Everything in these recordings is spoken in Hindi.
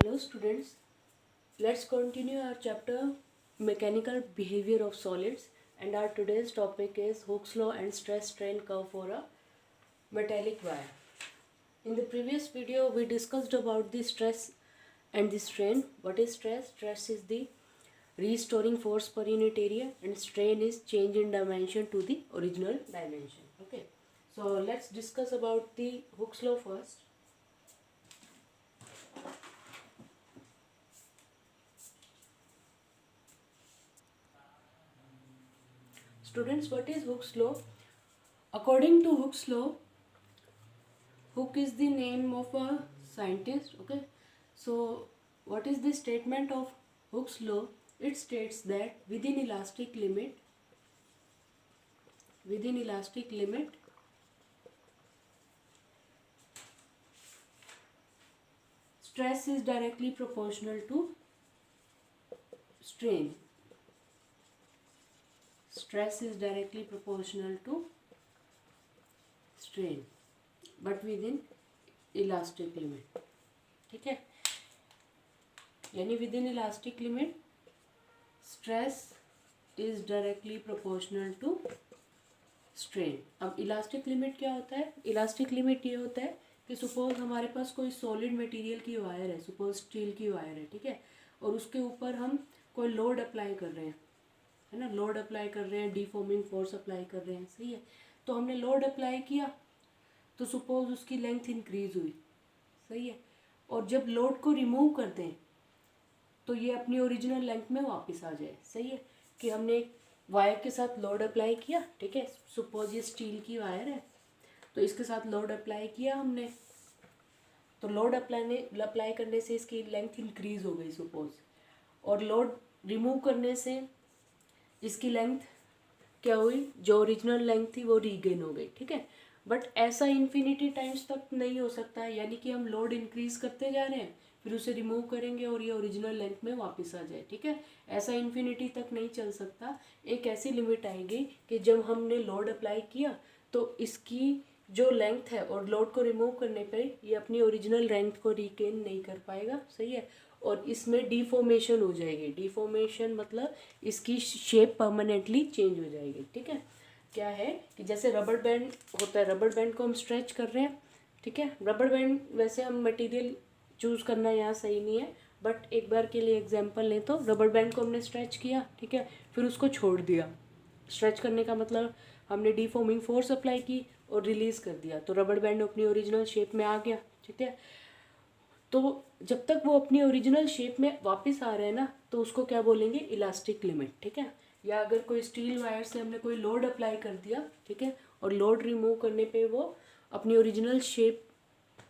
Hello students, let's continue our chapter Mechanical Behavior of Solids, and our today's topic is Hooke's law and stress strain curve for a metallic wire. In the previous video we discussed about the stress and the strain. What is stress? Stress is the restoring force per unit area and strain is change in dimension to the original dimension. Okay, so let's discuss about the Hooke's law first. Students, what is Hooke's law? According to Hooke's law, Hooke is the name of a scientist. Okay, so what is the statement of Hooke's law? It states that within elastic limit, stress is directly proportional to strain. Stress is directly proportional to strain, but within elastic limit. ठीक है, यानी within elastic limit stress is directly proportional to strain. अब इलास्टिक लिमिट क्या होता है? इलास्टिक लिमिट ये होता है कि सपोज हमारे पास कोई सॉलिड मटेरियल की वायर है, सपोज स्टील की वायर है, ठीक है, और उसके ऊपर हम कोई लोड अप्लाई कर रहे हैं, है ना, लोड अप्लाई कर रहे हैं, डिफॉर्मिंग फोर्स अप्लाई कर रहे हैं, सही है. तो हमने लोड अप्लाई किया तो सपोज उसकी लेंथ इंक्रीज हुई, सही है, और जब लोड को रिमूव कर दें तो ये अपनी ओरिजिनल लेंथ में वापस आ जाए. सही है कि हमने एक वायर के साथ लोड अप्लाई किया, ठीक है, सपोज ये स्टील की वायर है तो इसके साथ लोड अप्लाई किया हमने, तो लोड अप्लाई करने से इसकी लेंथ इंक्रीज हो गई सपोज, और लोड रिमूव करने से इसकी लेंथ क्या हुई, जो ओरिजिनल लेंथ थी वो रीगेन हो गई. ठीक है, बट ऐसा इन्फिनिटी टाइम्स तक नहीं हो सकता है, यानी कि हम लोड इंक्रीज करते जा रहे हैं फिर उसे रिमूव करेंगे और ये ओरिजिनल लेंथ में वापस आ जाए. ठीक है, ऐसा इन्फिनिटी तक नहीं चल सकता. एक ऐसी लिमिट आएगी कि जब हमने लोड अप्लाई किया तो इसकी जो लेंथ है और लोड को रिमूव करने पे ये अपनी ओरिजिनल लेंथ को रिगेन नहीं कर पाएगा. सही है, और इसमें डिफॉर्मेशन हो जाएगी. डिफॉर्मेशन मतलब इसकी शेप परमानेंटली चेंज हो जाएगी. ठीक है, क्या है कि जैसे रबर बैंड होता है, रबर बैंड को हम स्ट्रेच कर रहे हैं, ठीक है, रबर बैंड वैसे हम मटेरियल चूज़ करना यहाँ सही नहीं है, बट एक बार के लिए एग्जांपल लें तो रबर बैंड को हमने स्ट्रेच किया, ठीक है, फिर उसको छोड़ दिया. स्ट्रेच करने का मतलब हमने डिफॉर्मिंग फोर्स अप्लाई की और रिलीज़ कर दिया तो रबर बैंड अपनी ओरिजिनल शेप में आ गया. ठीक है, तो जब तक वो अपनी ओरिजिनल शेप में वापस आ रहे हैं ना तो उसको क्या बोलेंगे, इलास्टिक लिमिट. ठीक है, या अगर कोई स्टील वायर से हमने कोई लोड अप्लाई कर दिया, ठीक है, और लोड रिमूव करने पे वो अपनी ओरिजिनल शेप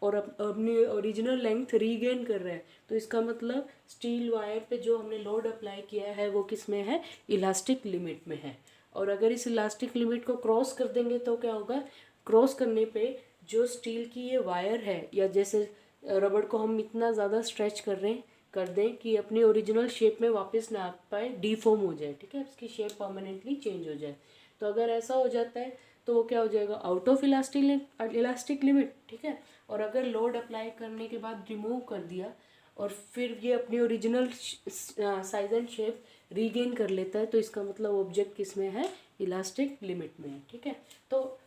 और अपनी ओरिजिनल लेंथ रीगेन कर रहा है तो इसका मतलब स्टील वायर पे जो हमने लोड अप्लाई किया है वो किस में है, इलास्टिक लिमिट में है. और अगर इस इलास्टिक लिमिट को क्रॉस कर देंगे तो क्या होगा, क्रॉस करने पे जो स्टील की ये वायर है या जैसे रबड़ को हम इतना ज़्यादा स्ट्रेच कर दें कि अपनी ओरिजिनल शेप में वापस ना आ पाए, डिफॉर्म हो जाए. ठीक है, उसकी शेप परमानेंटली चेंज हो जाए. तो अगर ऐसा हो जाता है तो वो क्या हो जाएगा, आउट ऑफ इलास्टिक लिमिट. ठीक है, और अगर लोड अप्लाई करने के बाद रिमूव कर दिया और फिर ये अपनी original size and shape regain कर लेता है तो इसका मतलब ऑब्जेक्ट किस में है, इलास्टिक लिमिट में है. ठीक है, तो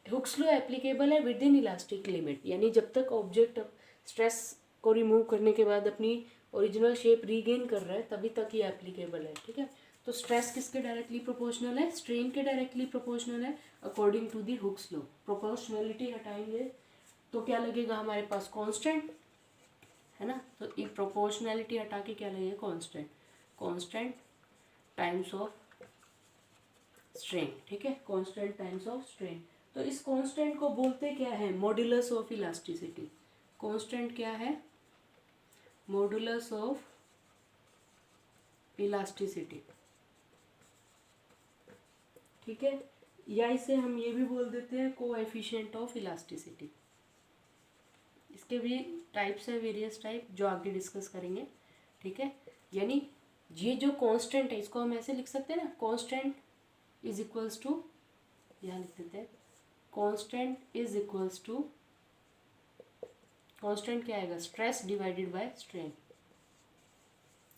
हुक्स लॉ एप्लीकेबल है विद इन इलास्टिक लिमिट, यानी जब तक ऑब्जेक्ट स्ट्रेस को रिमूव करने के बाद अपनी ओरिजिनल शेप रीगेन कर रहा है तभी तक ये एप्लीकेबल है. ठीक है, तो स्ट्रेस किसके डायरेक्टली प्रोपोर्शनल है, स्ट्रेन के डायरेक्टली प्रोपोर्शनल है according to the Hooke's law. Proportionality हटाएंगे तो क्या लगेगा हमारे पास, कांस्टेंट, है ना, तो ये प्रोपोर्शनलिटी हटा के क्या लगेगा, constant. Constant times of strain. ठीक है, कांस्टेंट टाइम्स ऑफ स्ट्रेन. तो इस कांस्टेंट को बोलते क्या है, मॉड्यूलस ऑफ इलास्टिसिटी. कांस्टेंट क्या है, मॉड्यूलस ऑफ इलास्टिसिटी. ठीक है, या इसे हम ये भी बोल देते हैं कोएफिशिएंट ऑफ इलास्टिसिटी. इसके भी टाइप्स है, वेरियस टाइप, जो आगे डिस्कस करेंगे. ठीक है, यानी ये जो कांस्टेंट है इसको हम ऐसे लिख सकते हैं ना, कांस्टेंट इज इक्वल्स टू, यहाँ लिख देते हैं, constant is equals to, constant क्या आएगा, stress divided by strain.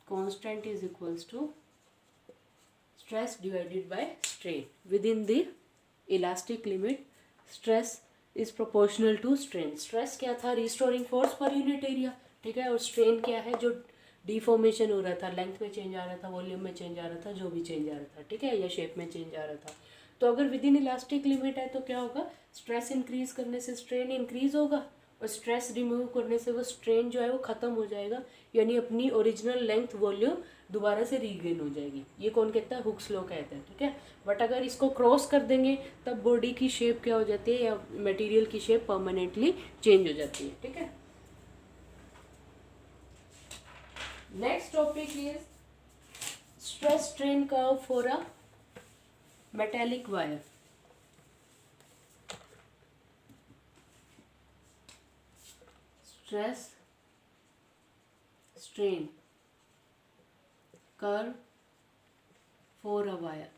Constant is equals to stress divided by strain within the elastic limit stress is proportional to strain. Stress क्या था, रिस्टोरिंग फोर्स पर यूनिट एरिया, ठीक है, और स्ट्रेन क्या है, जो डिफॉर्मेशन हो रहा था, लेंथ में चेंज आ रहा था, वॉल्यूम में चेंज आ रहा था, जो भी चेंज आ रहा था, ठीक है, या शेप में चेंज आ रहा था। तो अगर विद इन इलास्टिक लिमिट है तो क्या होगा, स्ट्रेस इंक्रीज करने से स्ट्रेन इंक्रीज होगा और स्ट्रेस रिमूव करने से वो स्ट्रेन जो है वो ख़त्म हो जाएगा, यानी अपनी ओरिजिनल लेंथ वॉल्यूम दोबारा से रीगेन हो जाएगी। ये कौन कहता है, हुक्स लॉ कहता है, ठीक है। बट अगर इसको क्रॉस कर देंगे तब बॉडी की शेप क्या हो जाती है, या मटेरियल की शेप परमानेंटली चेंज हो जाती है, ठीक है। Next topic is stress strain curve for a metallic wire. Stress strain curve for a wire,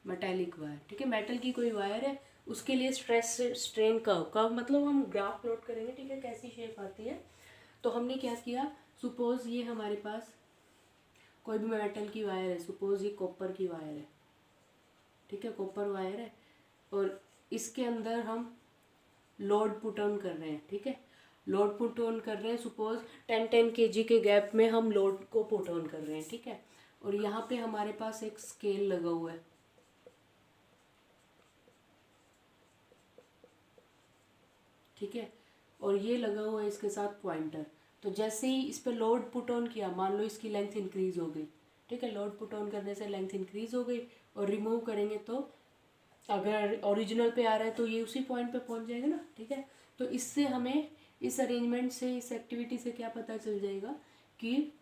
metallic wire, ठीक है, मेटल की कोई वायर है, उसके लिए स्ट्रेस स्ट्रेन कर्व मतलब हम ग्राफ प्लॉट करेंगे, ठीक है, कैसी शेप आती है। तो हमने क्या किया, सपोज ये हमारे पास कोई भी मेटल की वायर है, सपोज ये कॉपर की वायर है, ठीक है, कॉपर वायर है, और इसके अंदर हम लोड पुट ऑन कर रहे हैं, ठीक है, लोड पुट ऑन कर रहे हैं, सपोज 10 kg के गैप में हम लोड को पुट ऑन कर रहे हैं, ठीक है, और यहाँ पे हमारे पास एक स्केल लगा हुआ है, ठीक है, और ये लगा हुआ है इसके साथ पॉइंटर। तो जैसे ही इस पर लोड पुट ऑन किया, मान लो इसकी लेंथ इंक्रीज हो गई, ठीक है, लोड पुट ऑन करने से लेंथ इंक्रीज हो गई, और रिमूव करेंगे तो अगर ओरिजिनल पे आ रहा है तो ये उसी पॉइंट पे पहुंच जाएगा ना, ठीक है। तो इससे हमें इस अरेंजमेंट से, इस एक्टिविटी से क्या पता चल जाएगा कि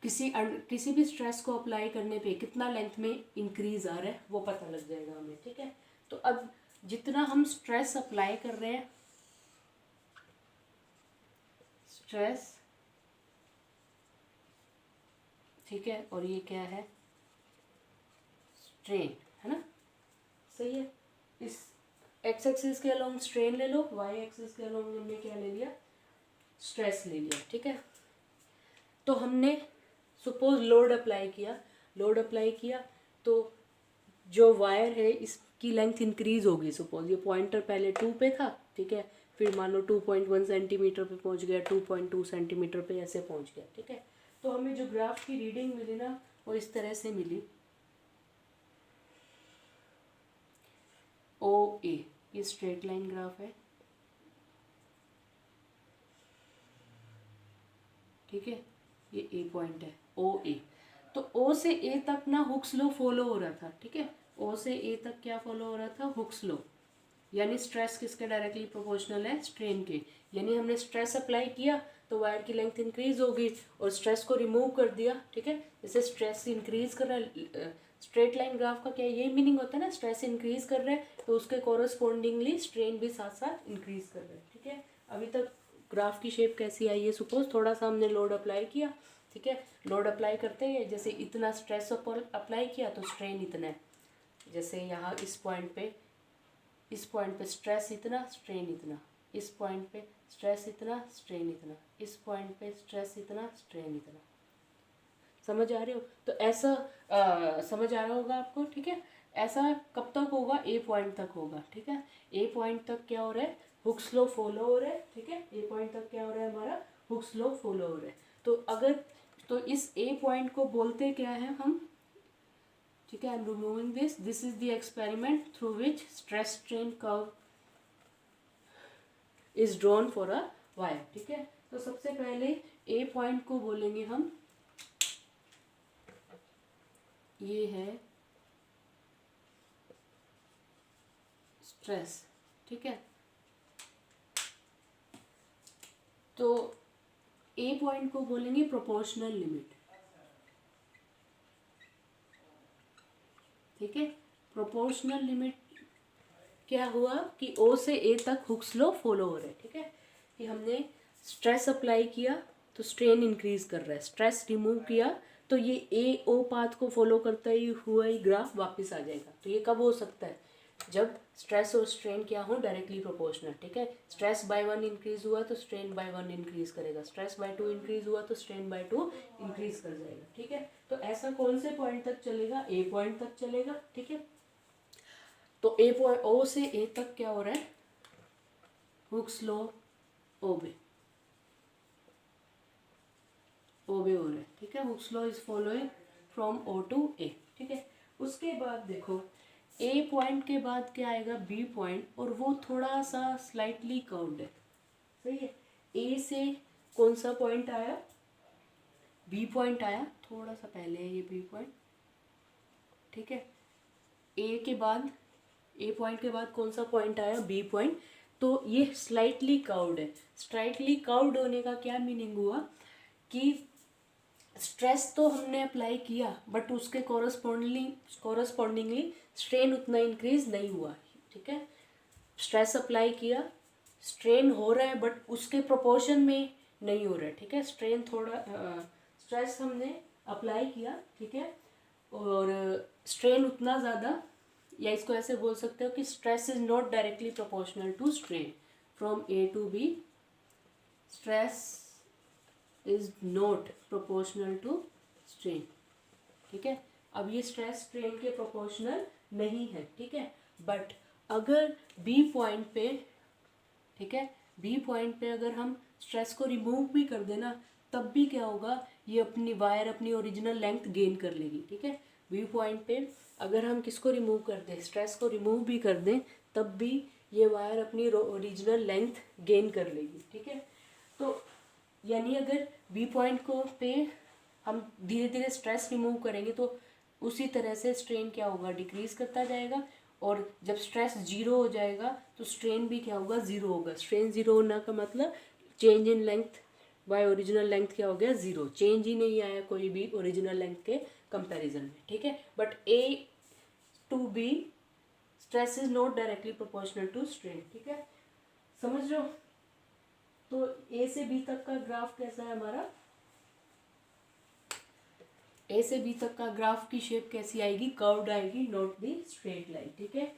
किसी भी स्ट्रेस को अप्लाई करने पे कितना लेंथ में इंक्रीज आ रहा है वो पता लग जाएगा हमें, ठीक है। तो अब जितना हम स्ट्रेस अप्लाई कर रहे हैं, स्ट्रेस, ठीक है, और ये क्या है, स्ट्रेन, है ना, सही है। इस एक्स एक्सिस के अलोंग स्ट्रेन ले लो, वाई एक्सिस के अलोंग हमने क्या ले लिया, स्ट्रेस ले लिया, ठीक है। तो हमने सपोज लोड अप्लाई किया तो जो वायर है इसकी लेंथ इंक्रीज होगी, सपोज ये पॉइंटर पहले 2 पे था, ठीक है, फिर मान लो 2.1 सेंटीमीटर पे पहुंच गया, 2.2 सेंटीमीटर पे ऐसे पहुंच गया, ठीक है। तो हमें जो ग्राफ की रीडिंग मिली ना वो इस तरह से मिली, ओ ए, ये स्ट्रेट लाइन ग्राफ है, ठीक है, ये ए पॉइंट है, ओ ए। तो ओ से ए तक ना हुक्स लॉ फॉलो हो रहा था, ठीक है, ओ से ए तक क्या फॉलो हो रहा था, हुक्स लॉ, यानी स्ट्रेस किसके डायरेक्टली प्रोपोर्शनल है, स्ट्रेन के। यानी हमने स्ट्रेस अप्लाई किया तो वायर की लेंथ इंक्रीज हो गई, और स्ट्रेस को रिमूव कर दिया, ठीक है, जैसे स्ट्रेस इंक्रीज कर रहा है, स्ट्रेट लाइन ग्राफ का क्या यही मीनिंग होता है ना, स्ट्रेस इंक्रीज कर रहा है तो उसके कोरस्पॉन्डिंगली स्ट्रेन भी साथ साथ इंक्रीज कर रहा है, ठीक है। अभी तक ग्राफ की शेप कैसी आई है, सपोज थोड़ा सा हमने लोड अप्लाई किया, ठीक है, लोड अप्लाई करते हैं, जैसे इतना स्ट्रेस अप्लाई किया तो स्ट्रेन इतना है, जैसे यहाँ इस पॉइंट पे स्ट्रेस इतना, स्ट्रेन इतना, इस पॉइंट पे स्ट्रेस इतना, स्ट्रेन इतना, इस पॉइंट पे स्ट्रेस इतना, स्ट्रेन इतना, समझ आ रहे हो। तो ऐसा समझ आ रहा होगा आपको, ठीक है। ऐसा कब तक होगा, ए पॉइंट तक होगा, ठीक है, ए पॉइंट तक क्या हो रहा है, हुक्स लॉ फॉलो हो रहा है, ठीक है, ए पॉइंट तक क्या हो रहा है हमारा, हुक्स लॉ फॉलो हो रहा है। तो अगर तो इस ए पॉइंट को बोलते क्या है हम, ठीक है, I am removing this is the experiment through which stress strain curve is drawn for a wire, ठीक है। तो सबसे पहले ए पॉइंट को बोलेंगे हम, ये है स्ट्रेस, ठीक है। तो ए पॉइंट को बोलेंगे प्रोपोर्शनल लिमिट, ठीक है। प्रोपोर्शनल लिमिट क्या हुआ कि ओ से ए तक हुक्स लॉ फॉलो हो रहा है, ठीक है, कि हमने स्ट्रेस अप्लाई किया तो स्ट्रेन इंक्रीज कर रहा है, स्ट्रेस रिमूव किया तो ये ए ओ पाथ को फॉलो करता ही हुआ ही ग्राफ वापस आ जाएगा। तो ये कब हो सकता है, जब स्ट्रेस और स्ट्रेन क्या हो, डायरेक्टली प्रोपोर्शनल, ठीक है। स्ट्रेस बाय 1 इंक्रीज हुआ तो स्ट्रेन बाय 1 इंक्रीज करेगा, स्ट्रेस बाय 2 इंक्रीज हुआ तो स्ट्रेन बाय 2 इंक्रीज कर जाएगा, ठीक है। तो ऐसा कौन से पॉइंट तक चलेगा, ए पॉइंट तक चलेगा, ठीक है। तो ए पॉइंट, ओ से ए तक क्या हो रहा है, हुक्स लॉ ओबे हो रहा है, ठीक है। Hooke's law is following from O to A, ठीक है। उसके बाद देखो ए पॉइंट के बाद क्या आएगा, बी पॉइंट, और वो थोड़ा सा स्लाइटली कर्व्ड है, सही है। ए से कौन सा पॉइंट आया, बी पॉइंट आया, थोड़ा सा पहले है ये बी पॉइंट, ठीक है। ए के बाद, ए पॉइंट के बाद कौन सा पॉइंट आया, बी पॉइंट। तो ये स्लाइटली कर्व्ड है। स्लाइटली कर्व्ड होने का क्या मीनिंग हुआ कि स्ट्रेस तो हमने अप्लाई किया बट उसके कॉरस्पॉन्डिंगली स्ट्रेन उतना इंक्रीज नहीं हुआ, ठीक है। स्ट्रेस अप्लाई किया, स्ट्रेन हो रहा है बट उसके प्रोपोर्शन में नहीं हो रहा है, ठीक है। स्ट्रेन थोड़ा स्ट्रेस हमने अप्लाई किया, ठीक है, और स्ट्रेन उतना ज़्यादा, या इसको ऐसे बोल सकते हो कि stress is not directly proportional to strain from A to B, stress is not proportional to strain, ठीक है। अब ये स्ट्रेस स्ट्रेन के प्रोपोर्शनल नहीं है, ठीक है। बट अगर बी पॉइंट पे, ठीक है, बी पॉइंट पे अगर हम स्ट्रेस को रिमूव भी कर देना तब भी क्या होगा, ये अपनी वायर अपनी ओरिजिनल लेंथ गेन कर लेगी, ठीक है। बी पॉइंट पे अगर हम किसको रिमूव कर दें, स्ट्रेस को रिमूव भी कर दें, तब भी ये वायर अपनी ओरिजिनल लेंथ गेन कर लेगी, ठीक है। तो यानी अगर बी पॉइंट को पे हम धीरे धीरे स्ट्रेस रिमूव करेंगे तो उसी तरह से स्ट्रेन क्या होगा, डिक्रीज करता जाएगा, और जब स्ट्रेस जीरो हो जाएगा तो स्ट्रेन भी क्या होगा, ज़ीरो होगा। स्ट्रेन ज़ीरो होने का मतलब change in length bye original length क्या हो गया, ज़ीरो, चेंज ही नहीं आया कोई भी ओरिजिनल लेंथ के कंपैरिजन में, ठीक है। But A to B stress is not directly proportional to strain, ठीक है, समझ रहे हो। तो ए से बी तक का ग्राफ कैसा है हमारा, ए से बी तक का ग्राफ की शेप कैसी आएगी, कर्व्ड आएगी, नॉट दी स्ट्रेट लाइन, ठीक है।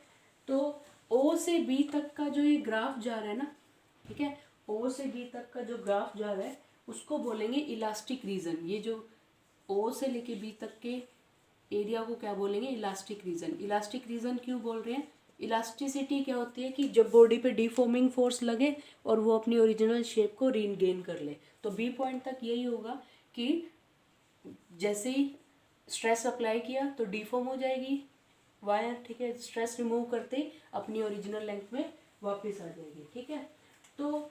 तो ओ से बी तक का जो ये ग्राफ जा रहा है ना, ठीक है, ओ से बी तक का जो ग्राफ जा रहा है उसको बोलेंगे इलास्टिक रीजन। ये जो ओ से लेके बी तक के एरिया को क्या बोलेंगे, इलास्टिक रीजन। इलास्टिक रीजन क्यों बोल रहे हैं, इलास्टिसिटी क्या होती है कि जब बॉडी पे डिफॉर्मिंग फोर्स लगे और वो अपनी ओरिजिनल शेप को रीगेन कर ले। तो बी पॉइंट तक यही होगा कि जैसे ही स्ट्रेस अप्लाई किया तो डिफॉर्म हो जाएगी वायर, ठीक है, स्ट्रेस रिमूव करते ही अपनी ओरिजिनल लेंथ में वापस आ जाएगी, ठीक है। तो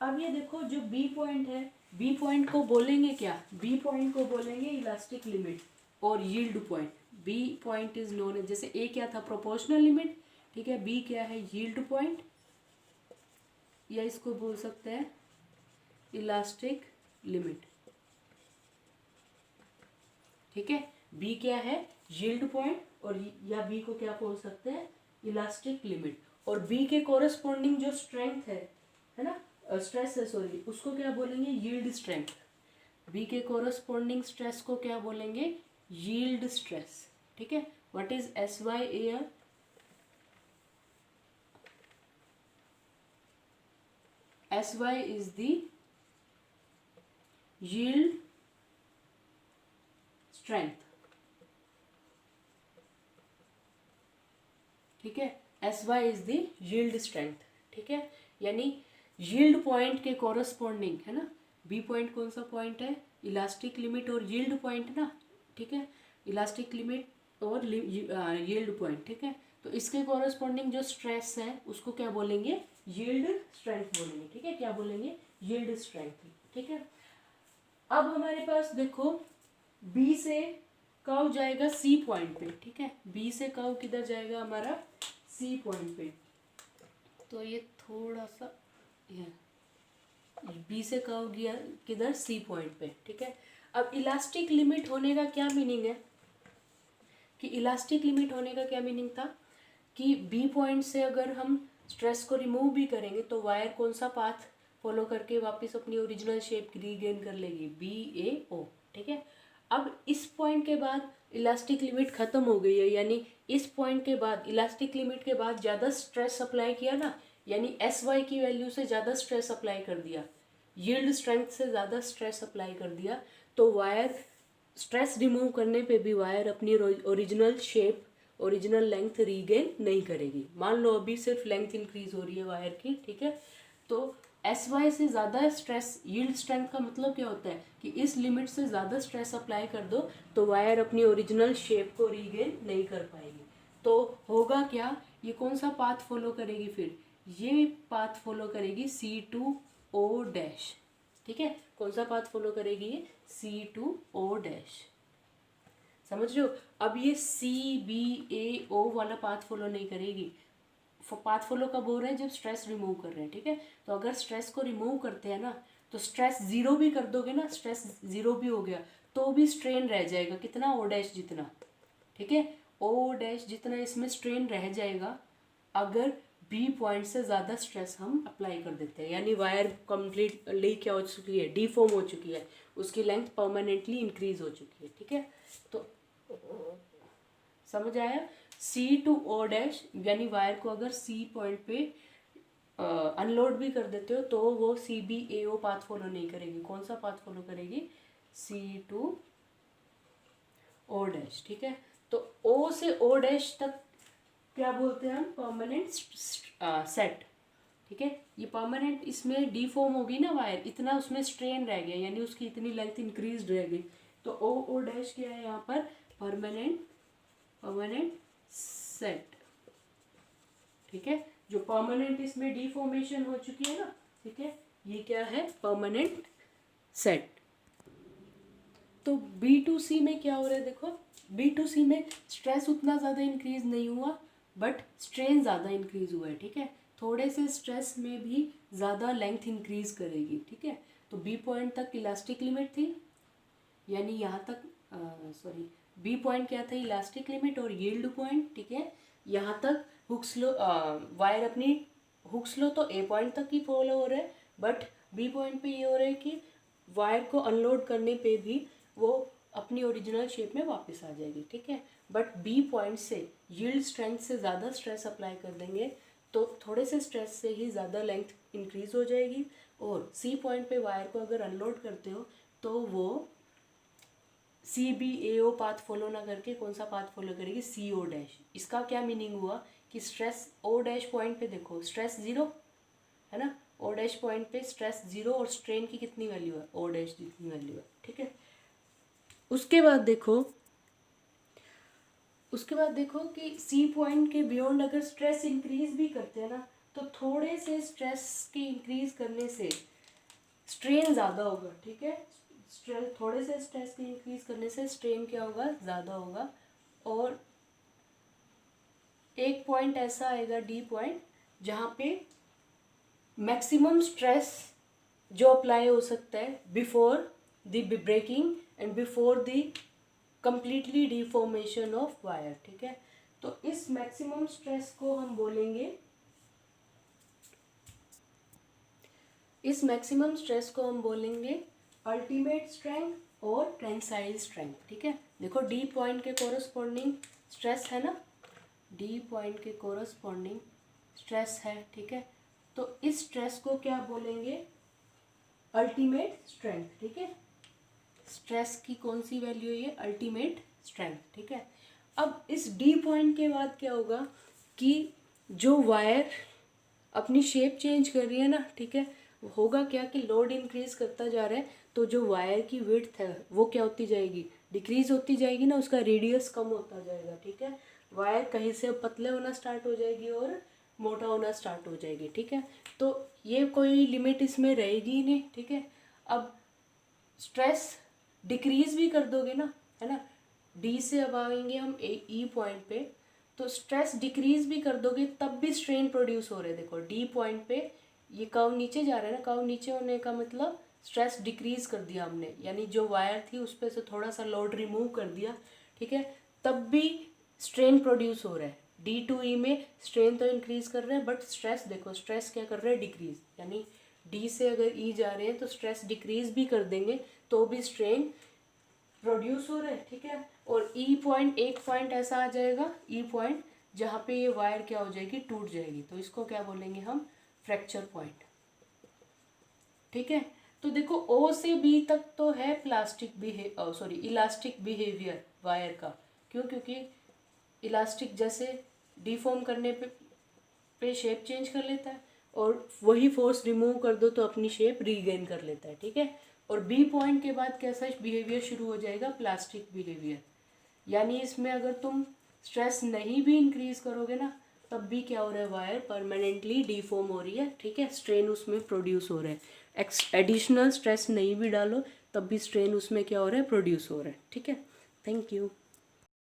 अब ये देखो जो बी पॉइंट है, बी पॉइंट को बोलेंगे क्या, बी पॉइंट को बोलेंगे इलास्टिक लिमिट और yield point. B point is known, जैसे ए क्या था, प्रोपोर्शनल लिमिट, ठीक है, बी क्या है, यील्ड पॉइंट, या इसको बोल सकते हैं इलास्टिक लिमिट, ठीक है। बी क्या है, यील्ड पॉइंट, और या बी को क्या बोल सकते हैं, इलास्टिक लिमिट। और बी के कोरस्पॉन्डिंग जो स्ट्रेंथ है ना, स्ट्रेस है सॉरी, उसको क्या बोलेंगे, यील्ड स्ट्रेंथ। बी के कोरस्पॉन्डिंग स्ट्रेस को क्या बोलेंगे, यील्ड स्ट्रेस, ठीक है। What is S Y here, S Y is the yield strength, ठीक है, S Y is the yield strength, ठीक है। यानी यील्ड पॉइंट के कोरस्पॉन्डिंग है ना, बी पॉइंट कौन सा पॉइंट है, इलास्टिक लिमिट और यील्ड पॉइंट ना, ठीक है, इलास्टिक लिमिट और यील्ड पॉइंट, ठीक है। तो इसके कोरस्पॉन्डिंग जो स्ट्रेस है उसको क्या बोलेंगे, यील्ड स्ट्रेंथ बोलेंगे, ठीक है, क्या बोलेंगे, यील्ड स्ट्रेंथ, ठीक है। अब हमारे पास देखो बी से कर्व जाएगा सी पॉइंट पे, ठीक है, बी से कर्व किधर जाएगा हमारा, सी पॉइंट पे। तो ये थोड़ा सा बी से कर्व गया किधर, सी पॉइंट पे, ठीक है। अब इलास्टिक लिमिट होने का क्या मीनिंग है, कि इलास्टिक लिमिट होने का क्या मीनिंग था कि बी पॉइंट से अगर हम स्ट्रेस को रिमूव भी करेंगे तो वायर कौन सा पाथ फॉलो करके वापस अपनी ओरिजिनल शेप रीगेन कर लेगी, बी ए ओ, ठीक है। अब इस पॉइंट के बाद इलास्टिक लिमिट ख़त्म हो गई है, यानी इस पॉइंट के बाद इलास्टिक लिमिट के बाद ज़्यादा स्ट्रेस अप्लाई किया ना, यानी एस वाई की वैल्यू से ज़्यादा स्ट्रेस अप्लाई कर दिया, यील्ड स्ट्रेंथ से ज़्यादा स्ट्रेस अप्लाई कर दिया, तो वायर स्ट्रेस रिमूव करने पे भी वायर अपनी original shape, original length regain नहीं करेगी। मान लो अभी सिर्फ लेंथ इंक्रीज हो रही है वायर की, ठीक है, तो एस वाई से ज़्यादा स्ट्रेस, यील्ड स्ट्रेंथ का मतलब क्या होता है कि इस लिमिट से ज़्यादा स्ट्रेस अप्लाई कर दो तो वायर अपनी ओरिजिनल शेप को रीगेन नहीं कर पाएगी। तो होगा क्या, ये कौन सा पाथ फॉलो करेगी, फिर ये पाथ फॉलो करेगी C2O डैश, ठीक है, कौन सा पाथ फॉलो करेगी ये, C2O डैश, समझ रहे हो। अब ये CBAO वाला पाथ फॉलो नहीं करेगी। पाथ फॉलो कब हो रहा है, जब स्ट्रेस रिमूव कर रहे हैं, ठीक है। तो अगर स्ट्रेस को रिमूव करते हैं ना, तो स्ट्रेस जीरो भी कर दोगे ना, स्ट्रेस जीरो भी हो गया तो भी स्ट्रेन रह जाएगा, कितना, O डैश जितना, ठीक है, O डैश जितना इसमें स्ट्रेन रह जाएगा अगर B पॉइंट से ज़्यादा स्ट्रेस हम अप्लाई कर देते हैं, यानी वायर कम्प्लीटली क्या हो चुकी है, डीफॉर्म हो चुकी है, उसकी लेंथ परमानेंटली इंक्रीज हो चुकी है, ठीक है। तो समझ आया, C2O डैश, यानी वायर को अगर C पॉइंट पे अनलोड भी कर देते हो तो वो CBAO पाथ फॉलो नहीं करेगी, कौन सा पाथ फॉलो करेगी, C2O डैश, ठीक है। तो O से O डैश तक क्या बोलते हैं हम, परमानेंट सेट, ठीक है। ये परमानेंट, इसमें डीफॉर्म होगी ना वायर, इतना उसमें स्ट्रेन रह गया, यानी उसकी इतनी लेंथ इंक्रीज रह गई, तो O डैश क्या है यहाँ पर, परमानेंट सेट, ठीक है। जो परमानेंट इसमें डीफॉर्मेशन हो चुकी है ना, ठीक है, ये क्या है, परमानेंट सेट। तो B2C में क्या हो रहा है, देखो B2C में स्ट्रेस उतना ज़्यादा इंक्रीज नहीं हुआ बट स्ट्रेन ज़्यादा इंक्रीज हुआ है, ठीक है। थोड़े से स्ट्रेस में भी ज़्यादा लेंथ इंक्रीज करेगी, ठीक है। तो B पॉइंट तक इलास्टिक लिमिट थी, यानी यहाँ तक सॉरी, B पॉइंट क्या था, इलास्टिक लिमिट और यील्ड पॉइंट, ठीक है। यहाँ तक हुक स्लो, वायर अपनी हुक स्लो तो A पॉइंट तक ही फॉलो हो रहा है, बट B पॉइंट पे ये हो रहा है कि वायर को अनलोड करने पे भी वो अपनी ओरिजिनल शेप में वापस आ जाएगी, ठीक है। बट B पॉइंट से यील्ड स्ट्रेंथ से ज़्यादा स्ट्रेस अप्लाई कर देंगे तो थोड़े से स्ट्रेस से ही ज़्यादा लेंथ इंक्रीज हो जाएगी, और C पॉइंट पे वायर को अगर अनलोड करते हो तो वो CBAO पाथ फॉलो ना करके कौन सा पाथ फॉलो करेगी, CO डैश। इसका क्या मीनिंग हुआ कि स्ट्रेस O डैश पॉइंट पे देखो स्ट्रेस जीरो है ना, O डैश पॉइंट पे स्ट्रेस जीरो और स्ट्रेन की कितनी वैल्यू है, O डैश जितनी वैल्यू है, ठीक है। उसके बाद देखो कि C पॉइंट के बियॉन्ड अगर स्ट्रेस इंक्रीज भी करते हैं ना, तो थोड़े से स्ट्रेस के इंक्रीज करने से स्ट्रेन ज़्यादा होगा, ठीक है। थोड़े से स्ट्रेस के इंक्रीज करने से स्ट्रेन क्या होगा, ज़्यादा होगा। और एक पॉइंट ऐसा आएगा D पॉइंट जहाँ पे मैक्सिमम स्ट्रेस जो अप्लाई हो सकता है before the breaking and before the completely deformation of wire, ठीक है। तो इस मैक्सिमम स्ट्रेस को हम बोलेंगे, अल्टीमेट स्ट्रेंथ और टेंसाइल स्ट्रेंथ, ठीक है। देखो D पॉइंट के कोरस्पॉन्डिंग स्ट्रेस है ना, D पॉइंट के कोरस्पॉन्डिंग स्ट्रेस है, ठीक है। तो इस स्ट्रेस को क्या बोलेंगे, अल्टीमेट स्ट्रेंथ, ठीक है। स्ट्रेस की कौन सी वैल्यू है ये, अल्टीमेट स्ट्रेंथ, ठीक है। अब इस D पॉइंट के बाद क्या होगा कि जो वायर अपनी शेप चेंज कर रही है ना, ठीक है, होगा क्या कि लोड इंक्रीज करता जा रहा है तो जो वायर की विड्थ है वो क्या होती जाएगी, डिक्रीज होती जाएगी ना, उसका रेडियस कम होता जाएगा, ठीक है। वायर कहीं से पतले होना स्टार्ट हो जाएगी और मोटा होना स्टार्ट हो जाएगी, ठीक है। तो ये कोई लिमिट इसमें रहेगी ही नहीं, ठीक है। अब स्ट्रेस डिक्रीज भी कर दोगे ना, है ना, D से अब आएंगे हम E पॉइंट पे, तो स्ट्रेस डिक्रीज भी कर दोगे तब भी स्ट्रेन प्रोड्यूस हो रहे हैं। देखो D पॉइंट पे ये कर्व नीचे जा रहा है ना, कर्व नीचे होने का मतलब स्ट्रेस डिक्रीज कर दिया हमने, यानी जो वायर थी उस पर से थोड़ा सा लोड रिमूव कर दिया, ठीक है, तब भी स्ट्रेन प्रोड्यूस हो रहा है। D2E में स्ट्रेन तो इंक्रीज कर रहे हैं बट स्ट्रेस देखो, स्ट्रेस क्या कर रहे हैं, डिक्रीज, यानी D से अगर E जा रहे हैं तो स्ट्रेस डिक्रीज भी कर देंगे तो भी स्ट्रेन प्रोड्यूस हो रहा है, ठीक है। और ई पॉइंट, एक पॉइंट ऐसा आ जाएगा ई पॉइंट जहाँ पे ये वायर क्या हो जाएगी, टूट जाएगी, तो इसको क्या बोलेंगे हम, फ्रैक्चर पॉइंट, ठीक है। तो देखो ओ से बी तक तो है प्लास्टिक इलास्टिक बिहेवियर वायर का, क्यों, क्योंकि इलास्टिक जैसे डिफॉर्म करने पे शेप चेंज कर लेता है, और वही फोर्स रिमूव कर दो तो अपनी शेप रीगेन कर लेता है, ठीक है। और बी पॉइंट के बाद कैसा बिहेवियर शुरू हो जाएगा, प्लास्टिक बिहेवियर, यानी इसमें अगर तुम स्ट्रेस नहीं भी इंक्रीज करोगे ना, तब भी क्या हो रहा है, वायर परमानेंटली डिफॉर्म हो रही है, ठीक है, स्ट्रेन उसमें प्रोड्यूस हो रहा है। एडिशनल स्ट्रेस नहीं भी डालो तब भी स्ट्रेन उसमें क्या हो रहा है, प्रोड्यूस हो रहा है, ठीक है। Thank you.